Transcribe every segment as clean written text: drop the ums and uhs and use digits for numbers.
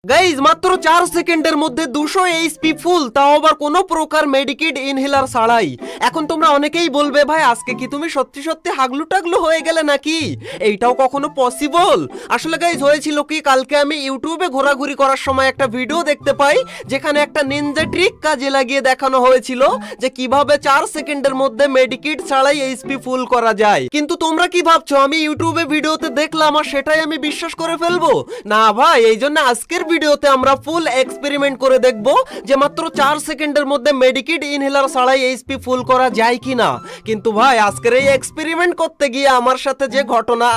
Guys মাত্র 4 সেকেন্ডের মধ্যে 200 এইচপি ফুল, তাও আবার কোনো প্রকার মেডিকেট ইনহেলার ছাড়াই। এখন তোমরা অনেকেই বলবে ভাই আজকে কি তুমি সত্যি সত্যি হাগলু টাগলু হয়ে গেলে নাকি? এইটাও কখনো পসিবল? আসলে গাইজ হয়েছিল কি, কালকে আমি ইউটিউবে ঘোরাঘুরি করার সময় একটা ভিডিও দেখতে পাই যেখানে একটা নিনজা ট্রিক কাজে লাগিয়ে দেখানো হয়েছিল যে কিভাবে 4 সেকেন্ডের মধ্যে মেডিকেট ছাড়াই এইচপি ফুল করা যায়। কিন্তু তোমরা কি ভাবছো আমি ইউটিউবে ভিডিওতে দেখলাম আর সেটাই আমি বিশ্বাস করে ফেলবো? না ভাই, এই জন্য আজকের ভিডিওতে আমরা ফুল এক্সপেরিমেন্ট করে দেখব যে মাত্র 4 সেকেন্ডের মধ্যে মেডিকেট ইনহেলার ছাড়াই এইচপি ফুল করা যায় কিনা। কিন্তু ভাই আজকের এই এক্সপেরিমেন্ট করতে গিয়ে আমার সাথে যে ঘটনা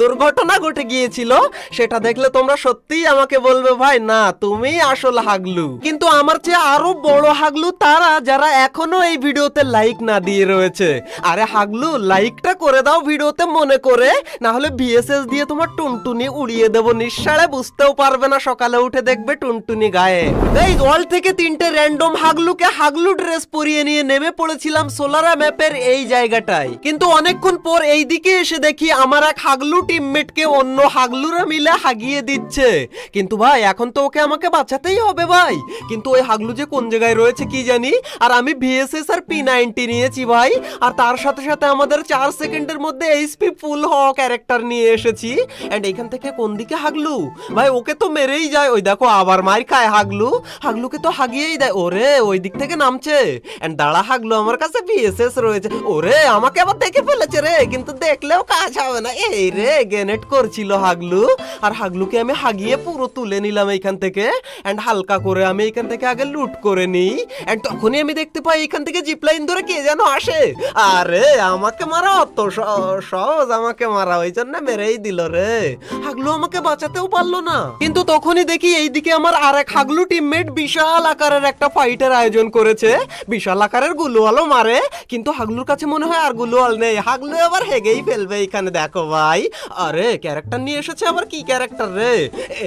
দুর্ঘটনা ঘটে গিয়েছিল সেটা দেখলে তোমরা সত্যিই আমাকে বলবে ভাই না তুমি আসল হাগলু। কিন্তু আমার চেয়ে আরো বড় হাগলু তারা যারা এখনো এই ভিডিওতে লাইক না দিয়ে রয়েছে। আরে হাগলু লাইকটা করে দাও ভিডিওতে মনে করে, না হলে ভিএসএস দিয়ে তোমার টুনটুনি উড়িয়ে দেবো নিঃসাড়ে, বুঝতেও পারবে না সকালে উঠে দেখবে টুনটুনি গায়ে। গাইস ওয়াল থেকে 3টে র্যান্ডম হাগলুকে হাগলু ড্রেস পরিয়ে নিয়ে নেমে পড়েছিলাম সোলারা ম্যাপের এই জায়গাটায়। কিন্তু অনেকক্ষণ পর এই দিকে এসে দেখি আমার এক হাগলু টিমমেটকে অন্য হাগলুরা মিলে হাগিয়ে দিচ্ছে। কিন্তু ভাই এখন তো ওকে আমাকে বাঁচাতেই হবে ভাই। কিন্তু ওই হাগলু যে কোন জায়গায় রয়েছে কি জানি, আর আমি ভিএসএস আর P90 নিয়েছি ভাই, আর তার সাথে সাথে আমাদের 4 সেকেন্ডের মধ্যে এইচপি ফুল হওয়া ক্যারেক্টার নিয়ে এসেছি। এন্ড এখান থেকে কোন দিকে হাগলু ভাই, ওকে তো মেরেই যায়। ওই দেখো আবার মার খায় হাগলু, হাগলুকে তো হাগিয়েই দেয়। ওরে ওই দিক থেকে নামছে। এন্ড দাঁড়া হাগলু, আমার কাছে ভিএসএস রয়েছে। ওরে আমাকে আবার দেখে ফেলেছে রে, কিন্তু দেখলেও কাজ হবে না। এই রে গ্রেনেড করছিল হাগলু, আর হাগলুকে আমি হাগিয়ে পুরো তুলে নিলাম এইখান থেকে। এন্ড হালকা করে আমি এইখান থেকে আগে লুট করে নিই। এন্ড তখনই আমি দেখতে পাই এইখান থেকে জিপলাইন ধরে কে যেন আসে। আরে আমাকে মারা অত সহজ, আমাকে মারা ওই জন্য মেরেই দিল রে। হাগলু আমাকে বাঁচাতেও পারলো না। কিন্তু তখনই দেখি এইদিকে আমার আরেক হাগলু টিমমেট বিশাল আকারের একটা ফাইটের আয়োজন করেছে। বিশাল আকারের গুলুয়ালও মারে, কিন্তু হাগলুর কাছে মনে হয় আর গুলুয়াল নেই। হাগলু আবার হেগেই ফেলবে এইখানে, দেখো ভাই। আরে ক্যারেক্টার নিয়ে এসেছে আবার, কি ক্যারেক্টার রে?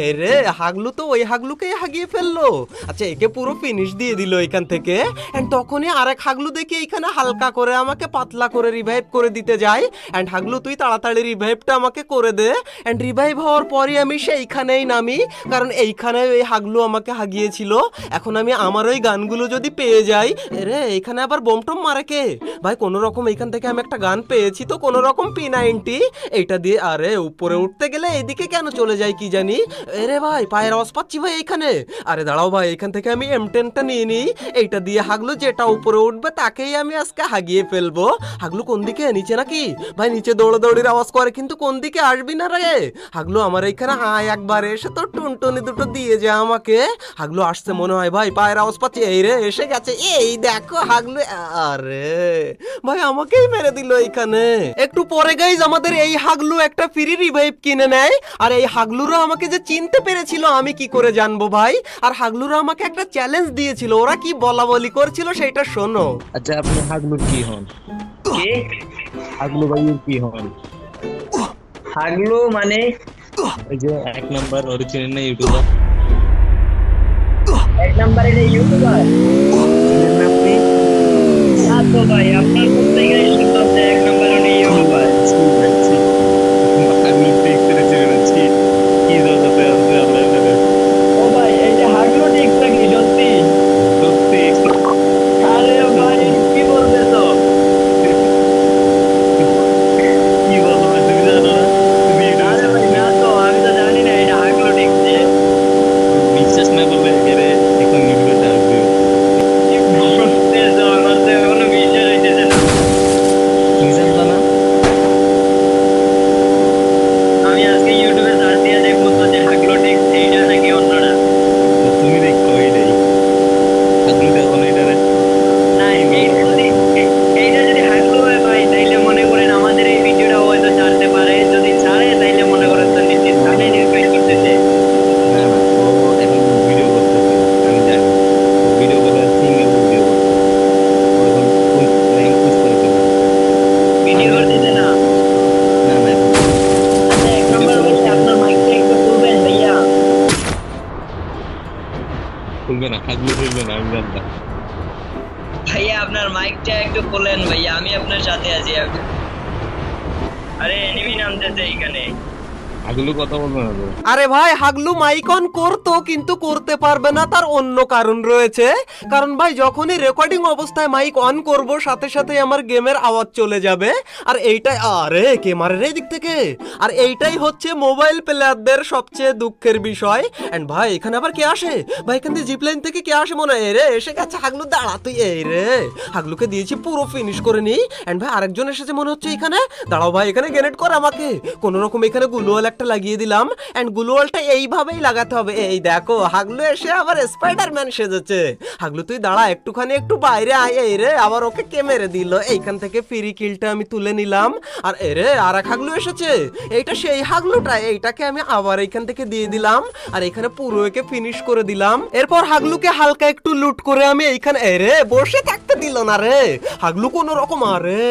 এ রে হাগলু তো ওই হাগলুকেই হাগিয়ে ফেললো। আচ্ছা একে পুরো ফিনিশ দিয়ে দিল এখান থেকে। এন্ড তখনই আরেক হাগলু দেখি এইখানে হালকা করে আমাকে পাতলা করে রিভাইভ করে দিতে যায়। এন্ড হাগলু তুই তাড়াতাড়ি রিভাইভটা আমাকে করে দে। এন্ড রিভাইভ হওয়ার পরে আমি সেইখানেই নামি, কারণ এইখানে ওই হাগলু আমাকে হাগিয়েছিল। এখন আমি আমার ওই গানগুলো যদি পেয়ে যাই। রে এইখানে আবার বোমটম মারে কে ভাই? কোন রকম এইখান থেকে আমি একটা গান পেয়েছি তো, কোন রকম P90 এইটা দিয়ে। আরে উপরে উঠতে গেলে এইদিকে কেন চলে যায় কি জানি। এরে ভাই পায়ের আওয়াজ পাচ্ছি ভাই এইখানে। আরে দাঁড়াও ভাই, এইখান থেকে আমি M10টা নিয়ে নিই। এইটা দিয়ে হাগলু যেটা উপরে উঠবে তাকেই আমি আজকে হাগিয়ে ফেলবো। হাগলু কোন দিকে? নিচে নাকি ভাই? নিচে দৌড়াদৌড়ির আওয়াজ করে, কিন্তু কোন দিকে আসবি না রে হাগলু? আমার এইখানে আয় একবার, এসে তো টুনটুনি দুটো দিয়ে যা আমাকে। হাগলু আসছে মনে হয় ভাই, পায়ের আওয়াজ পাচ্ছি। এই রে এসে গেছে, এই দেখো হাগলু। আরে ভাই আমাকেই মেরে দিল এইখানে। একটু পরে গাইজ আমাদের এই হাগলু একটা ফ্রি রিভাইভ কিনে নেয়। আর এই হাগলুরা আমাকে যে চিনতে পেরেছিল আমি কি করে জানবো ভাই? আর হাগলুরা আমাকে একটা চ্যালেঞ্জ দিয়েছিল, ওরা কি বলা বলি করছিল সেটা শোনো। আচ্ছা আপনি হাগলুর কি হন? কে? হাগলু ভাইয়ের কি হন? হাগলু মানে? ওই যে 1 নাম্বার অরিজিনাল না ইউটিউবার, 1 নম্বরে ইউটিউবার আপনি? না তো ভাই, আপনার কোথা থেকে শুনলাম যে 1 নম্বরে ইউটিউবার? হাগলু দেখতে চেয়েছি কি দরকার আছে আপনাদের? ও ভাই এই যে হাগলু টিকটা কি সত্যি? সত্যি আরে ভাই কি বলতেছো? কি বলো ভাই, তুমি জানো না? তুমি আরে ভাই না তো, আমি তো জানি না এটা হাগলু টিকছে। বিশ্বাস না করলে এর এখন ভিডিওতে আসবে। কি বলতেছো? আমার তো এখনো বিশ্বাস হইতেছে না। তুমি জানলা না? আমি আজকে ইউটিউবে সার্চ দিয়ে দেখবো তো যে হাগলু টিকছে এটা নাকি অন্যটা। তুমি দেখো এইটাই হাগলু, দেখো না এটা? না এইটা যদি হাগলু হয় ভাই তাইলে মনে করেন আমাদের এই ভিডিওটা হয়তো ছাড়তে পারে। যদি ছাড়ে তাইলে মনে করেন তো নিশ্চিত তাহলে নির্বাচন করতেছে। না না, ও এখন ভিডিও করতেছে, আমি জানি ও ভিডিও করে সিঙ্গেল ভিডিও করতেছে। ও এখন র্যাঙ্ক পুশ করে ফেলবে। ভিডিও করতেছে না? না না এখন আচ্ছা 1 নম্বর বলতে আপনার মাইকটা একটু খুলবেন ভাইয়া। খুলবে না, হাগলু খুলবে না, আমি জানতাম। ভাইয়া আপনার মাইকটা একটু খোলেন ভাইয়া, আমি আপনার সাথে আছি। আরে এনিমি নামতেছে এখানে। আগলো কথা বলবে না তো। আরে ভাই হাগলু মাইক অন করতো কিন্তু করতে পারবে না, তার অন্য কারণ রয়েছে। কারণ ভাই যখনই রেকর্ডিং অবস্থায় মাইক অন করব সাথে সাথে আমার গেমের আওয়াজ চলে যাবে। আর এইটাই, আরে কে মারে রে দিক থেকে, আর এইটাই হচ্ছে মোবাইল প্লেয়ারদের সবচেয়ে দুঃখের বিষয়। এন্ড ভাই এখানে আবার কে আসে ভাই, এখান থেকে জিপ লাইন থেকে কে আসে মনে হয়, রে এসে গেছে হাগলু, দাঁড়া তুই, এই রে হাগলুকে দিয়েছি পুরো ফিনিশ করে নি। এন্ড ভাই আরেকজন এসেছে মনে হচ্ছে এখানে, দাঁড়াও ভাই এখানে গ্রেনেড কর আমাকে, কোন রকম এখানে গ্লুওয়াল একটা লাগিয়ে দিলাম। এন্ড গ্লুওয়ালটা এইভাবেই লাগাতে হবে। এই দেখো হাগলু এসে আবার স্পাইডারম্যান সেজেছে। হাগলু তুই দাঁড়া একটুখানি, একটু বাইরে আয়। এই রে আবার ওকে কে মেরে দিল, এইখান থেকে ফ্রি কিলটা আমি তুলে নিলাম। আর এ রে আর এক হাগলু এসেছে, এইটা সেই হাগলুটা, এইটাকে আমি আবার এইখান থেকে দিয়ে দিলাম আর এখানে পুরো একে ফিনিশ করে দিলাম। এরপর হাগলুকে হালকা একটু লুট করে আমি এইখানে, এ রে বসে থাকতে দিল না রে হাগলু কোন রকম। আরে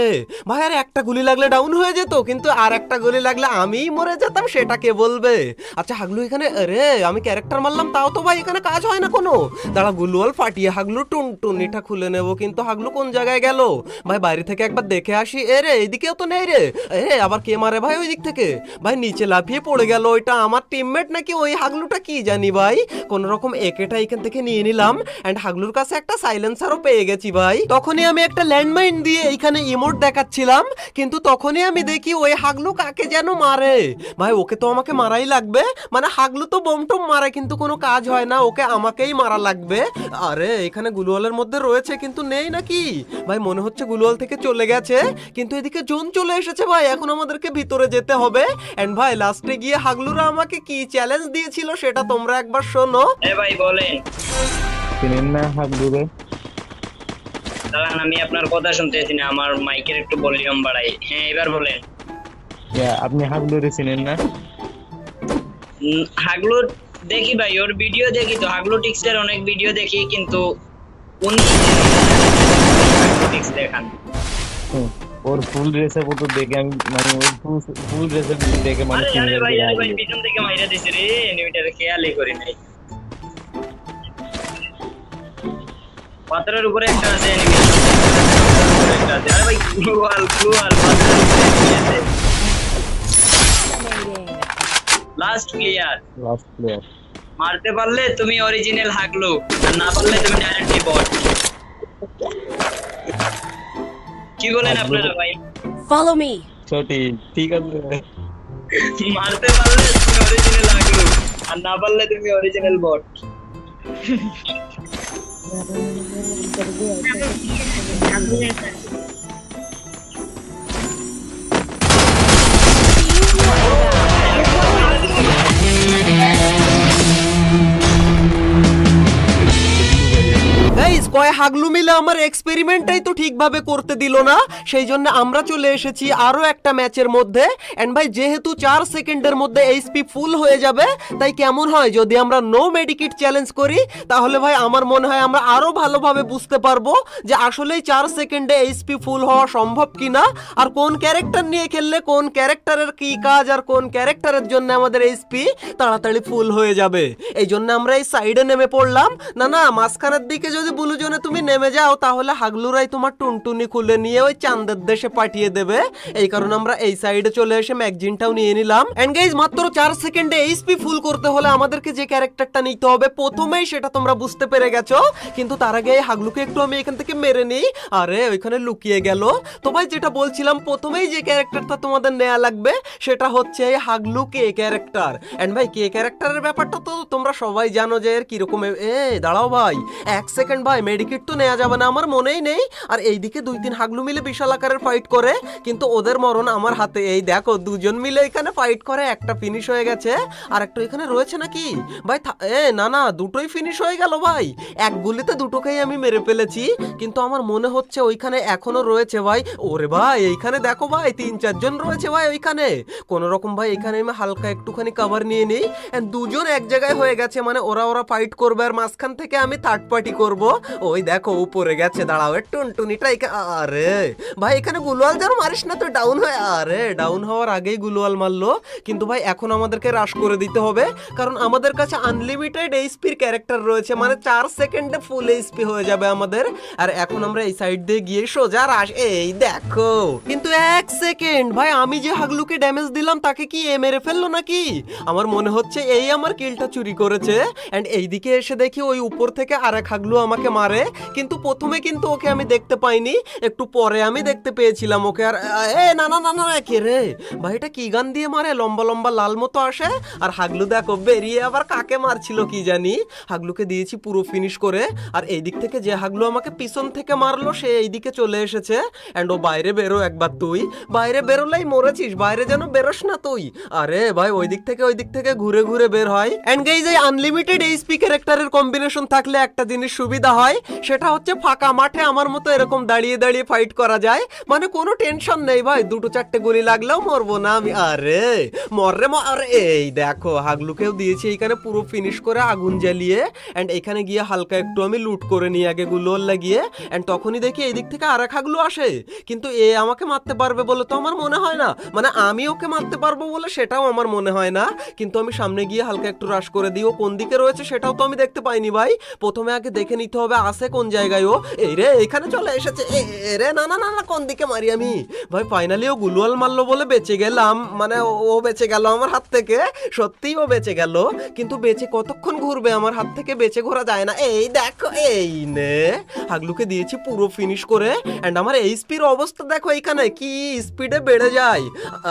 ভাই আর একটা গুলি লাগলে ডাউন হয়ে যেত, কিন্তু আর একটা গুলি লাগলে আমিই মরে যেতাম, সেটা কে বলবে। আচ্ছা হাগলু এখানে, আরে আমি ক্যারেক্টার মারলাম তাও তো ভাই এখানে কাজ হয় না কোনো। দাঁড়া গুলওয়াল ফাটিয়ে হাগলু টুনটুনিটা খুলে নেব, কিন্তু হাগলু কোন জায়গায় গেল ভাই, বাইরে থেকে একবার দেখে আসি। এ রে এইদিকেও তো নেই রে, এ আবার কে মারে ভাই ওই দিক থেকে, ভাই নিচে লাফিয়ে পড়ে গেল। ওইটা আমার টিমমেট নাকি ওই হাগলুটা কি জানি ভাই। কোন রকম একেটা এখান থেকে নিয়ে নিলাম। এন্ড হাগলুর কাছে একটা সাইলেন্সারও পেয়ে গেছি ভাই। তখনই আমি একটা ল্যান্ডমাইন দিয়ে এইখানে ইমোট দেখাচ্ছিলাম, কিন্তু তখনই আমি দেখি ওই হাগলু কাকে যেন মারে। ভাই ওকে তো আমাকে মারাই লাগবে, মানে হাগলু তো বোম টোম মারে কিন্তু কোনো কাজ হয় না, ওকে আমাকেই মারা লাগবে। আরে এখানে গুলওয়ালের মধ্যে রয়েছে কিন্তু নেই নাকি ভাই, মনে হচ্ছে গুলওয়াল থেকে চলে গেছে, কিন্তু এদিকে জোন চলে এসেছে ভাই, এখন আমাদেরকে ভিতরে যেতে হবে। এন্ড ভাই লাস্টে গিয়ে হাগলুরা আমাকে কি চ্যালেঞ্জ দিয়েছিল সেটা তোমরা একবার শোনো। ভাই বলেন। চিনেন না হাগলুরে? দাঁড়ান আমি আপনার কথা শুনতেছি না, আমার মাইকের একটু ভলিউম বাড়াই। হ্যাঁ এবার বলেন। আপনি হাগলুরে চিনেন না? হাগলু দেখি ভাই, ওর ভিডিও দেখি তো, হাগলু টিক্সের অনেক ভিডিও দেখি, কিন্তু উনি টিক্স দেখান। ওর ফুল ড্রেসে ফটো দেখে আমি, মানে ওর ফুল ড্রেসে দেখে মানে আরে ভাই পিছন থেকে মাইরা দিছে রে, এনিমিটার খেয়ালই করি নাই। পাথরের উপরে একটা আছে এনিমি, একটা আছে। আরে ভাই গ্লুয়াল লাস্ট প্লেয়ার মারতে পারলে তুমি অরিজিনাল হাগলু, আর না পারলে তুমি ডাইরেক্টলি বট। কি বলেন আপনারা ভাই? Follow me. সঠিক, ঠিক আছে। মারতে পারলে তুমি অরিজিনাল হাগলু, আর না পারলে তুমি অরিজিনাল বট। গাইস কয় হাগলু মিলে আমার এক্সপেরিমেন্টটাই তো ঠিকভাবে করতে দিল না, সেই জন্য আমরা চলে এসেছি আরো একটা ম্যাচের মধ্যে। এন্ড ভাই যেহেতু 4 সেকেন্ডের মধ্যে এইচপি ফুল হয়ে যাবে, তাই কেমন হয় যদি আমরা নো মেডিকিট চ্যালেঞ্জ করি, তাহলে ভাই আমার মনে হয় আমরা আরো ভালোভাবে বুঝতে পারবো যে আসলেই 4 সেকেন্ডে এইচপি ফুল হওয়া সম্ভব কিনা, আর কোন ক্যারেক্টার নিয়ে খেললে কোন ক্যারেক্টারের কি কাজ, আর কোন ক্যারেক্টারের জন্য আমাদের এইচপি তাড়াতাড়ি ফুল হয়ে যাবে। এই জন্য আমরা এই সাইডে নেমে পড়লাম। না মাঝখানের দিকে যদি ব্লু জোনে তুমি নেমে যাও তাহলে হাগলুরাই তোমার টুনটুনি খুলে নিয়ে ওই চাঁদের দেশে পাঠিয়ে দেবে, এই কারণে আমরা এই সাইডে চলে এসে ম্যাগজিনটাও নিয়ে নিলাম। এন্ড গাইজ মাত্র 4 সেকেন্ডে এইচপি ফুল করতে হলে আমাদেরকে যে ক্যারেক্টারটা নিতে হবে প্রথমেই সেটা তোমরা বুঝতে পেরে গেছো, কিন্তু তার আগে এই হাগলুকে একটু আমি এখান থেকে মেরে নিই। আরে ওইখানে লুকিয়ে গেল। তো ভাই যেটা বলছিলাম, প্রথমেই যে ক্যারেক্টারটা তোমাদের নেওয়া লাগবে সেটা হচ্ছে এই হাগলু কে ক্যারেক্টার। এন্ড ভাই কে ক্যারেক্টারের ব্যাপারটা তো তোমরা সবাই জানো যে এর কিরকম। দাঁড়াও ভাই 1 সেকেন্ড ভাই, মেডিকিট তো নেওয়া যাবে না, আমার মনেই নেই। আর এইদিকে 2-3 হাগলু মিলে বিশাল আকারের ফাইট করে, কিন্তু ওদের মরণ আমার হাতে। এই দেখো দুজন মিলে এখানে ফাইট করে, একটা ফিনিশ হয়ে গেছে, আর একটা এখানে রয়েছে নাকি ভাই। না দুটোই ফিনিশ হয়ে গেল ভাই, এক গুলিতে দুটোকেই আমি মেরে ফেলেছি, কিন্তু আমার মনে হচ্ছে ওইখানে এখনো রয়েছে ভাই। ওরে ভাই এইখানে দেখো ভাই 3-4 জন রয়েছে ভাই ওইখানে। কোন রকম ভাই এখানে আমি হালকা একটুখানি কভার নিয়ে নিই। দুজন এক জায়গায় হয়ে গেছে, মানে ওরা ফাইট করবে, আর মাঝখান থেকে আমি থার্ড পার্টি করব। ওই দেখো উপরে গেছে, দাঁড়াও এর টুনটুনিটা আরে ভাই এখানে গুলওয়াল যেন মারিস না তো, ডাউন হয়ে আরে ডাউন হওয়ার আগেই গুলওয়াল মারলো। কিন্তু ভাই এখন আমাদেরকে রাশ করে দিতে হবে, কারণ আমাদের কাছে আনলিমিটেড এইচপির ক্যারেক্টার রয়েছে, মানে 4 সেকেন্ডে ফুল এইচপি হয়ে যাবে আমাদের। আর এখন আমরা এই সাইড দিয়ে গিয়ে সোজা রাশ, এই দেখো। কিন্তু 1 সেকেন্ড ভাই, আমি যে হাগলুকে ড্যামেজ দিলাম তাকে কি এ মেরে ফেললো নাকি? আমার মনে হচ্ছে এই আমার কিলটা চুরি করেছে। এন্ড এইদিকে এসে দেখি ওই উপর থেকে আরেক হাগলু আমাকে মারে, কিন্তু প্রথমে কিন্তু ওকে আমি দেখতে পাইনি, একটু পরে আমি দেখতে পেয়েছিলাম ওকে। আর এ না না না না, কে রে ভাই, এটা কি গান দিয়ে মারে, লম্বা লম্বা লাল মতো আসে। আর হাগলু দেখো বেরিয়ে আবার কাকে মারছিল কি জানি। হাগলুকে দিয়েছি পুরো ফিনিশ করে। আর এই দিক থেকে যে হাগলু আমাকে পিছন থেকে মারলো সে এইদিকে চলে এসেছে। এন্ড ও বাইরে বেরো একবার, তুই বাইরে বেরোলেই মরেছিস, বাইরে যেন বেরোস না তুই। আরে ভাই ওই দিক থেকে ঘুরে ঘুরে বের হয়। এন্ড গাইজ এই আনলিমিটেড এইচপি ক্যারেক্টারের কম্বিনেশন থাকলে একটা জিনিস সুবিধা হয়, সেটা হচ্ছে ফাঁকা মাঠে আমার মতো এরকম দাঁড়িয়ে দাঁড়িয়ে ফাইট করা যায়, মানে কোনো টেনশন নেই ভাই, 2-4টে গুলি লাগলেও মরবো না আমি। আরে মররে আরে এই দেখো হাগলুকেও দিয়েছি এইখানে পুরো ফিনিশ করে আগুন জ্বালিয়ে। এন্ড এখানে গিয়ে হালকা একটু আমি লুট করে নিই আগে গুলোর লাগিয়ে। এন্ড তখনই দেখি এই দিক থেকে আরেক হাগলু আসে, কিন্তু এ আমাকে মারতে পারবে বলে তো আমার মনে হয় না, মানে আমি ওকে মারতে পারবো বলে সেটাও আমার মনে হয় না। কিন্তু আমি সামনে গিয়ে হালকা একটু রাশ করে দিই, ও কোন দিকে রয়েছে সেটাও তো আমি দেখতে পাইনি ভাই। প্রথমে আগে দেখে নিতে হবে আসে কোন জায়গায় ও। এই রে এখানে চলে এসেছে, রে না না না না, কোন দিকে মারি আমি ভাই? ফাইনালি ও গুলওয়াল মারলো বলে বেঁচে গেলাম, মানে ও বেঁচে গেল আমার হাত থেকে, সত্যিই ও বেঁচে গেল। কিন্তু বেঁচে কতক্ষণ ঘুরবে, আমার হাত থেকে বেঁচে ঘোরা যায় না। এই দেখো এই নে হাগলুকে দিয়েছি পুরো ফিনিশ করে। এন্ড আমার এইচপির অবস্থা দেখো এইখানে কি স্পিডে বেড়ে যায়।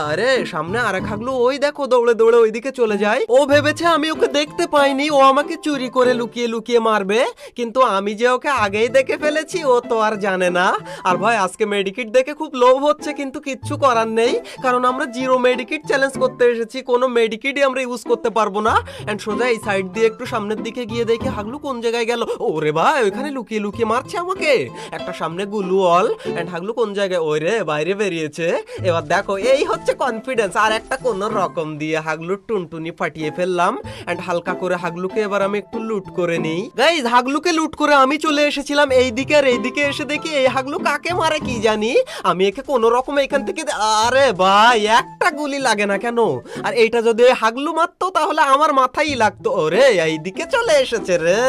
আরে সামনে আরেক হাগলু ওই দেখো দৌড়ে দৌড়ে ওইদিকে চলে যায়। ও ভেবেছে আমি ওকে দেখতে পাইনি, ও আমাকে চুরি করে লুকিয়ে লুকিয়ে মারবে, কিন্তু আমি যে ওকে আগেই দেখে ফেলেছি ও তো আর জানে না। আর ভাই আজকে মেডিকিট দেখে খুব লোভ হচ্ছে, কিন্তু কিচ্ছু করার নেই, কারণ আমরা 0 মেডিকিট চ্যালেঞ্জ করতে এসেছি, কোনো মেডিকিটই আমরা ইউজ করতে পারবো না। এন্ড সোজা এই সাইড দিয়ে একটু সামনের দিকে গিয়ে দেখি হাগলু কোন জায়গায় গেল। ওরে ভাই ওইখানে লুকিয়ে লুকিয়ে মারছে আমাকে, একটা সামনে গুলওয়াল। এন্ড হাগলু কোন জায়গায়, ওই রে বাইরে বেরিয়েছে। এবার দেখো এই হচ্ছে কনফিডেন্স, আর একটা কোন রকম দিয়ে হাগলুর টুনটুনি ফাটিয়ে ফেললাম। এন্ড হালকা করে হাগলুকে এবার আমি একটু লুট করে নিই। গাইজ হাগলুকে লুট করে আমি চলে এসেছিলাম এইদিকে, আর এইদিকে এসে দেখি এই হাগলু কাকে মারে কি জানি, আমি একে কোন রকম এখান থেকে, আরে ভাই একটা গুলি লাগে না কেন? আর এইটা যদি হাগলু মারতো তাহলে আমার মাথায় লাগতো। ওরে এইদিকে চলে এসেছে রে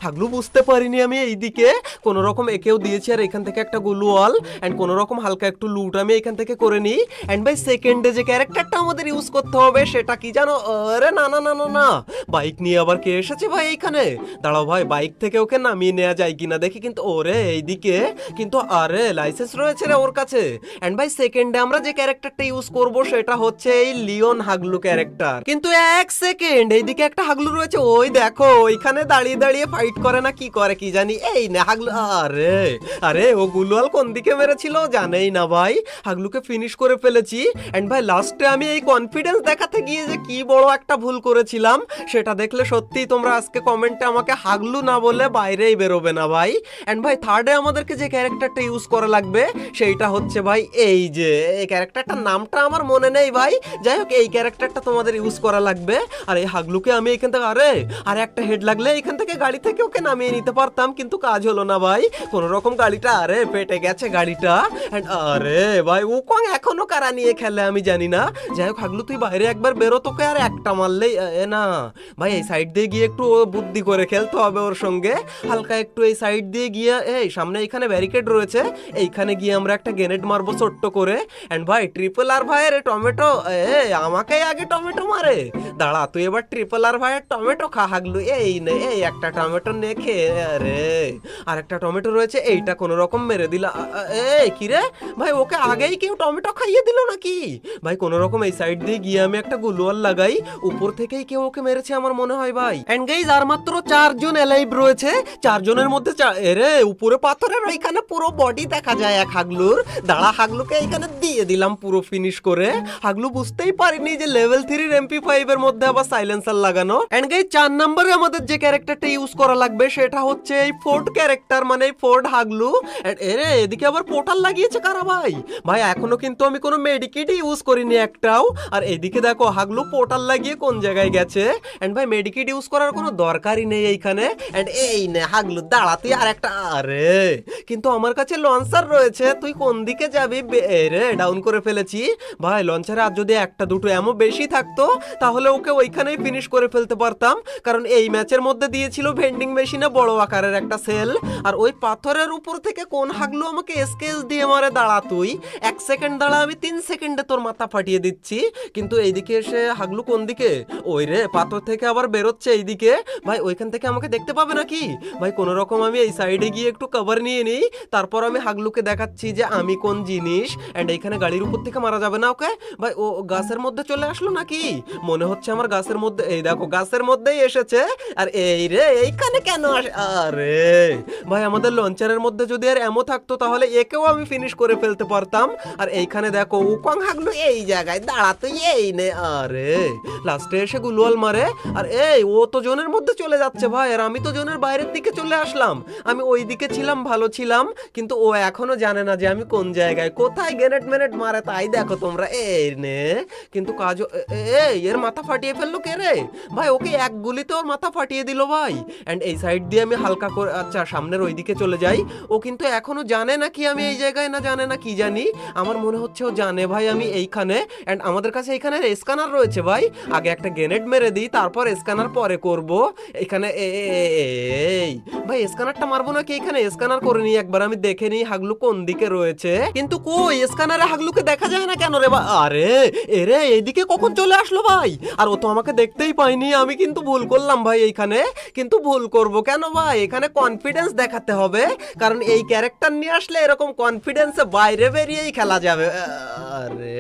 হাগলু, বুঝতে পারিনি আমি এইদিকে। কোন রকম একেও দিয়েছি, আর এখান থেকে একটা গুলওয়াল। এন্ড কোন রকম হালকা একটু লুট আমি এখান থেকে করে নিই। এন্ড ভাই সেকেন্ডে যে ক্যারেক্টারটা আমাদের ইউজ করতে হবে সেটা কি জানো? আরে না না না না না, বাইক নিয়ে আবার কে এসেছে ভাই এইখানে? দাঁড়াও ভাই বাইক থেকে ওকে নামিয়ে নেওয়া যায় কিনা দেখি। কিন্তু ওরে এইদিকে কিন্তু আরে লাইসেন্স রয়েছে রে ওর কাছে। এন্ড ভাই সেকেন্ডে আমরা যে ক্যারেক্টারটা ইউজ করব সেটা হচ্ছে এই লিওন হাগলু ক্যারেক্টার। কিন্তু 1 সেকেন্ড, এইদিকে একটা হাগলু রয়েছে, ওই দেখো ওইখানে দাঁড়িয়ে দাঁড়িয়ে ফাইট করে না কি করে কি জানি। এই না হাগলু, আরে আরে ও গুলওয়াল কোন দিকে মেরেছিল জানেই না ভাই, হাগলুকে ফিনিশ করে ফেলেছি। এন্ড ভাই লাস্টে আমি এই কনফিডেন্স দেখাতে গিয়ে যে কি বড় একটা ভুল করেছিলাম সেটা দেখলে সত্যিই তোমরা আজকে কমেন্টে আমাকে হাগলু না বলে বাইরেই বেরোবে না ভাই। এন্ড ভাই থার্ডে আমাদেরকে যে ক্যারেক্টারটা ইউজ করা লাগবে সেইটা হচ্ছে ভাই এই যে এই ক্যারেক্টারটার নামটা আমার মনে নেই ভাই, যাই হোক এই ক্যারেক্টারটা তোমাদের ইউজ করা লাগবে। আর এই হাগলুকে আমি এখান থেকে আরে একটা হেড লাগলে এখান থেকে গাড়ি থেকে ওকে নামিয়ে নিতে পারতাম, কিন্তু কাজ হলো না ভাই, কোন রকম গাড়িটা আরে পেটে গেছে গাড়িটা। এন্ড আরে ভাই উকং এখনো কারা নিয়ে খেলে আমি জানি না। যাই হোক হাগলু তুই বাইরে একবার বেরো, তোকে আর একটা মারলেই না ভাই, এই সাইড দিয়ে গিয়ে একটু বুদ্ধি করে খেলতে হবে ওর সঙ্গে, হালকা একটু এই সাইড দিয়ে গিয়ে এই সামনে এখানে ব্যারিকেড রয়েছে, এইখানে গিয়ে আমরা একটা গ্রেনেড মারবো ছোট্ট করে। এন্ড ভাই ট্রিপল আর ভাইয়ের টমেটো, আমাকে আগে টমেটো মারে, দাঁড়া তুই এবার ট্রিপল আর ভাইয়ের টমেটো খা হাগলু। এই নে এই একটা টমেটো নে খেয়ে, আরে আর একটা টমেটো রয়েছে, এইটা কোন রকম মেরে দিলা। এই কি রে ভাই, ওকে আগেই কেউ টমেটো খাইয়ে দিল নাকি ভাই? কোন রকম এই সাইড দিয়ে গিয়ে আমি একটা গুলওয়াল লাগাই, উপর থেকেই কেউ ওকে মেরেছে আমার মনে হয় ভাই। এন্ড গাইজ আর মাত্র 4 জন এলাইভ রয়েছে, 4 জনের মধ্যে এরে উপরে পাথরের ওইখানে পুরো বডি দেখা যায় এক হাগলুর। দাঁড়া হাগলুকে এইখানে দিয়ে দিলাম পুরো ফিনিশ করে। হাগলু বুঝতেই পারিনি যে লেভেল 3 MP5 এর মধ্যে আবার সাইলেন্সার লাগানো। এন্ড গাইজ 4 নম্বরে আমাদের যে ক্যারেক্টারটা ইউজ করা লাগবে সেটা হচ্ছে এই ফোর্ড ক্যারেক্টার, মানে এই ফোর্ড হাগলু। এরে এদিকে আবার পোর্টাল লাগিয়েছে কারা ভাই? ভাই এখনো কিন্তু আমি কোনো মেডিকিটই ইউজ করিনি একটাও। আর এদিকে দেখো হাগলু পোর্টাল লাগিয়ে কোন জায়গায় গেছে। এন্ড ভাই মেডিকিট ইউজ করার কোনো দরকারই নেই এইখানে। এন্ড এই নে হাগলু হাগলু দাঁড়া, তুই আর একটা আরে কিন্তু আমার কাছে লঞ্চার রয়েছে, তুই কোন দিকে যাবি রে? ডাউন করে ফেলেছি ভাই লঞ্চারে। আর যদি একটা দুটো এমন বেশি থাকতো তাহলে ওকে ওইখানেই ফিনিশ করে ফেলতে পারতাম, কারণ এই ম্যাচের মধ্যে দিয়েছিল ভেন্ডিং মেশিনে বড় আকারের একটা সেল। আর ওই পাথরের উপর থেকে কোন হাগলু আমাকে স্কেচ দিয়ে মারে, দাঁড়া তুই 1 সেকেন্ড দাঁড়া, আমি 3 সেকেন্ডে তোর মাথা ফাটিয়ে দিচ্ছি। কিন্তু এইদিকে এসে হাগলু কোন দিকে? ওই রে পাথর থেকে আবার বেরোচ্ছে এইদিকে। ভাই ওইখান থেকে আমাকে দেখতে পাবে নাকি? ভাই কোনো রকম আমি এই সাইডে গিয়ে একটু কভার নিয়ে নিই, তারপর আমি হাগলুকে দেখাচ্ছি যে আমি কোন জিনিস। এন্ড এইখানে গাড়ির উপর থেকে মারা যাবে না ওকে। ভাই ও গাছের মধ্যে চলে আসলো নাকি? মনে হচ্ছে আমার গাছের মধ্যে, এই দেখো গাছের মধ্যেই এসেছে। আর এই রে এইখানে কেন আসে? আরে ভাই আমাদের লঞ্চারের মধ্যে যদি আর এমো থাকতো তাহলে একেও আমি ফিনিশ করে ফেলতে পারতাম। আর এইখানে দেখো উকং হাগলু এই জায়গায় দাঁড়া, তুই এই নে। আরে লাস্টে এসে গুলওয়াল মারে। আর এই ও তো জোনের মধ্যে চলে যাচ্ছে ভাই, আর আমি তো জোনের বাইরের দিকে চলে আসলাম। আমি ওই দিকে ছিলাম, ভালো ছিলাম, কিন্তু ও এখনো জানে না যে আমি কোন জায়গায় কোথায় গ্রেনেড মেনেট মারে, তাই দেখো তোমরা। এই নে কিন্তু কাজ, এই এর মাথা ফাটিয়ে ফেললো কে রে? ভাই ওকে এক গুলিতে ওর মাথা ফাটিয়ে দিল ভাই। এন্ড এই সাইড দিয়ে আমি হালকা করে, আচ্ছা সামনের ওই দিকে চলে যাই। ও কিন্তু এখনো জানে না কি আমি এই জায়গায়, না জানে না কি জানি। আমার মনে হচ্ছে ও জানে ভাই আমি এইখানে। এন্ড আমাদের কাছে এইখানে স্ক্যানার রয়েছে ভাই, আগে একটা গ্রেনেড মেরে দিই তারপর স্ক্যানার পরে করব। এখানে এই ভাই স্ক্যানারটা মারবো নাকি? এখানে স্ক্যানার করে নিই একবার, আমি দেখে নিই হাগলু কোন দিকে রয়েছে। কিন্তু কই স্ক্যানারে হাগলুকে দেখা যায় না কেন রে? আরে এরে এইদিকে কখন চলে আসলো ভাই? আর ও তো আমাকে দেখতেই পাইনি। আমি কিন্তু ভুল করলাম ভাই এইখানে, কিন্তু ভুল করব কেন ভাই? এখানে কনফিডেন্স দেখাতে হবে, কারণ এই ক্যারেক্টার নিয়ে আসলে এরকম কনফিডেন্সে বাইরে বেরিয়েই খেলা যাবে। আরে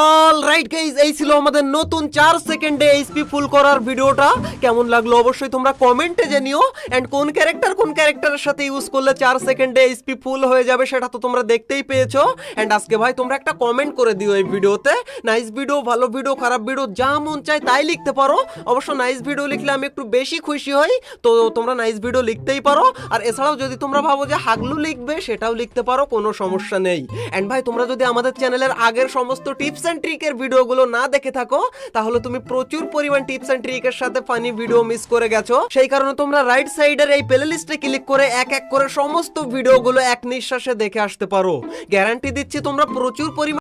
অলরাইট গাইস, এই ছিল আমাদের নতুন 4 সেকেন্ডে এইচপি ফুল করার ভিডিওটা। কেমন লাগলো অবশ্যই তোমরা কমেন্টে জানিও। এন্ড কোন ক্যারেক্টারের সাথে ইউজ করলে 4 সেকেন্ডে এইচপি ফুল হয়ে যাবে সেটা তো তোমরা দেখতেই পেয়েছো। এন্ড আজকে ভাই তোমরা একটা কমেন্ট করে দিও এই ভিডিওতে, নাইস ভিডিও, ভালো ভিডিও, খারাপ ভিডিও, যা মন চায় তাই লিখতে পারো। অবশ্য নাইস ভিডিও লিখলে আমি একটু বেশি খুশি হই, তো তোমরা নাইস ভিডিও লিখতেই পারো। আর এছাড়াও যদি তোমরা ভাবো যে হাগলু লিখবে সেটাও লিখতে পারো, কোনো সমস্যা নেই। এন্ড ভাই তোমরা যদি আমাদের চ্যানেলের আগের সমস্ত টিপস এন্ড ট্রিকের ভিডিওগুলো না দেখে থাকো তাহলে তুমি প্রচুর পরিমাণ টিপস এন্ড ট্রিকের সাথে ফানি ভিডিও মিস করে গেছো। সেই কারণে তোমরা রাইট সাইডের এই প্লেলিস্টে ক্লিক করে এক এক করে সমস্ত ভিডিওগুলো এক নিঃশ্বাসে দেখে আসতে পারো। গ্যারান্টি দিচ্ছি তোমরা প্রচুর পরিমাণ